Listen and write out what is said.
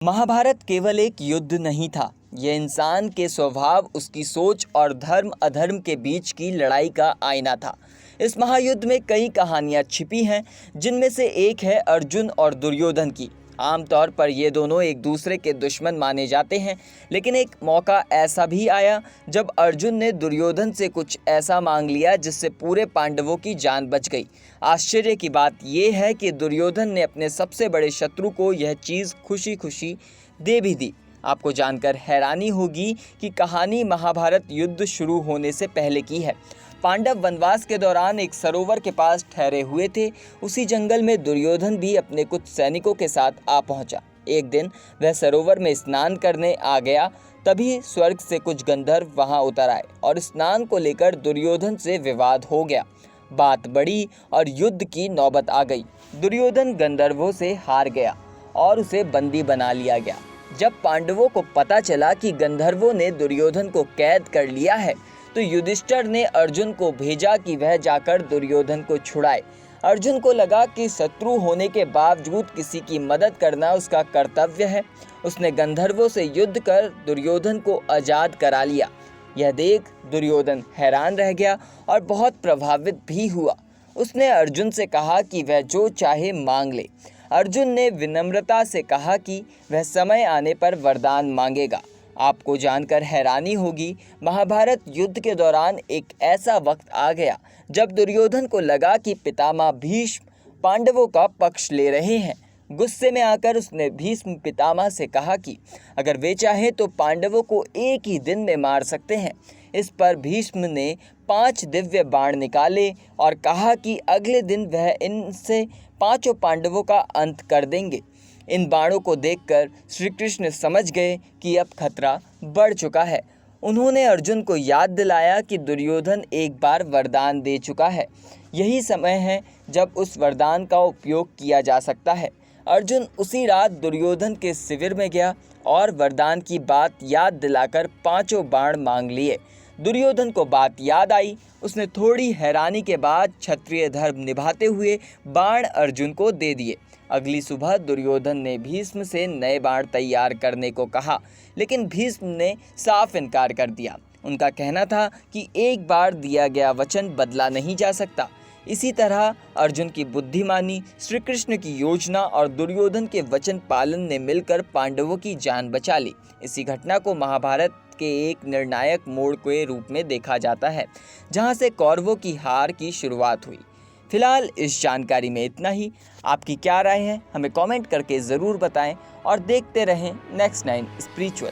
महाभारत केवल एक युद्ध नहीं था, यह इंसान के स्वभाव, उसकी सोच और धर्म अधर्म के बीच की लड़ाई का आईना था। इस महायुद्ध में कई कहानियां छिपी हैं, जिनमें से एक है अर्जुन और दुर्योधन की। आमतौर पर ये दोनों एक दूसरे के दुश्मन माने जाते हैं, लेकिन एक मौका ऐसा भी आया जब अर्जुन ने दुर्योधन से कुछ ऐसा मांग लिया जिससे पूरे पांडवों की जान बच गई। आश्चर्य की बात यह है कि दुर्योधन ने अपने सबसे बड़े शत्रु को यह चीज़ खुशी खुशी दे भी दी। आपको जानकर हैरानी होगी कि कहानी महाभारत युद्ध शुरू होने से पहले की है। पांडव वनवास के दौरान एक सरोवर के पास ठहरे हुए थे। उसी जंगल में दुर्योधन भी अपने कुछ सैनिकों के साथ आ पहुंचा। एक दिन वह सरोवर में स्नान करने आ गया, तभी स्वर्ग से कुछ गंधर्व वहां उतर आए और स्नान को लेकर दुर्योधन से विवाद हो गया। बात बढ़ी और युद्ध की नौबत आ गई। दुर्योधन गंधर्वों से हार गया और उसे बंदी बना लिया गया। जब पांडवों को पता चला कि गंधर्वों ने दुर्योधन को कैद कर लिया है, तो युधिष्ठिर ने अर्जुन को भेजा कि वह जाकर दुर्योधन को छुड़ाए। अर्जुन को लगा कि शत्रु होने के बावजूद किसी की मदद करना उसका कर्तव्य है। उसने गंधर्वों से युद्ध कर दुर्योधन को आज़ाद करा लिया। यह देख दुर्योधन हैरान रह गया और बहुत प्रभावित भी हुआ। उसने अर्जुन से कहा कि वह जो चाहे मांग ले। अर्जुन ने विनम्रता से कहा कि वह समय आने पर वरदान मांगेगा। आपको जानकर हैरानी होगी, महाभारत युद्ध के दौरान एक ऐसा वक्त आ गया जब दुर्योधन को लगा कि पितामह भीष्म पांडवों का पक्ष ले रहे हैं। गुस्से में आकर उसने भीष्म पितामह से कहा कि अगर वे चाहें तो पांडवों को एक ही दिन में मार सकते हैं। इस पर भीष्म ने 5 दिव्य बाण निकाले और कहा कि अगले दिन वह इनसे 5 पांडवों का अंत कर देंगे। इन बाणों को देखकर श्री कृष्ण समझ गए कि अब खतरा बढ़ चुका है। उन्होंने अर्जुन को याद दिलाया कि दुर्योधन एक बार वरदान दे चुका है। यही समय है जब उस वरदान का उपयोग किया जा सकता है। अर्जुन उसी रात दुर्योधन के शिविर में गया और वरदान की बात याद दिलाकर 5 बाण मांग लिए। दुर्योधन को बात याद आई। उसने थोड़ी हैरानी के बाद क्षत्रिय धर्म निभाते हुए बाण अर्जुन को दे दिए। अगली सुबह दुर्योधन ने भीष्म से नए बाण तैयार करने को कहा, लेकिन भीष्म ने साफ इनकार कर दिया। उनका कहना था कि एक बार दिया गया वचन बदला नहीं जा सकता। इसी तरह अर्जुन की बुद्धिमानी, श्री कृष्ण की योजना और दुर्योधन के वचन पालन ने मिलकर पांडवों की जान बचा ली। इसी घटना को महाभारत के एक निर्णायक मोड़ के रूप में देखा जाता है, जहां से कौरवों की हार की शुरुआत हुई। फिलहाल इस जानकारी में इतना ही। आपकी क्या राय है, हमें कमेंट करके ज़रूर बताएं और देखते रहें नेक्स्ट 9 स्पिरिचुअल।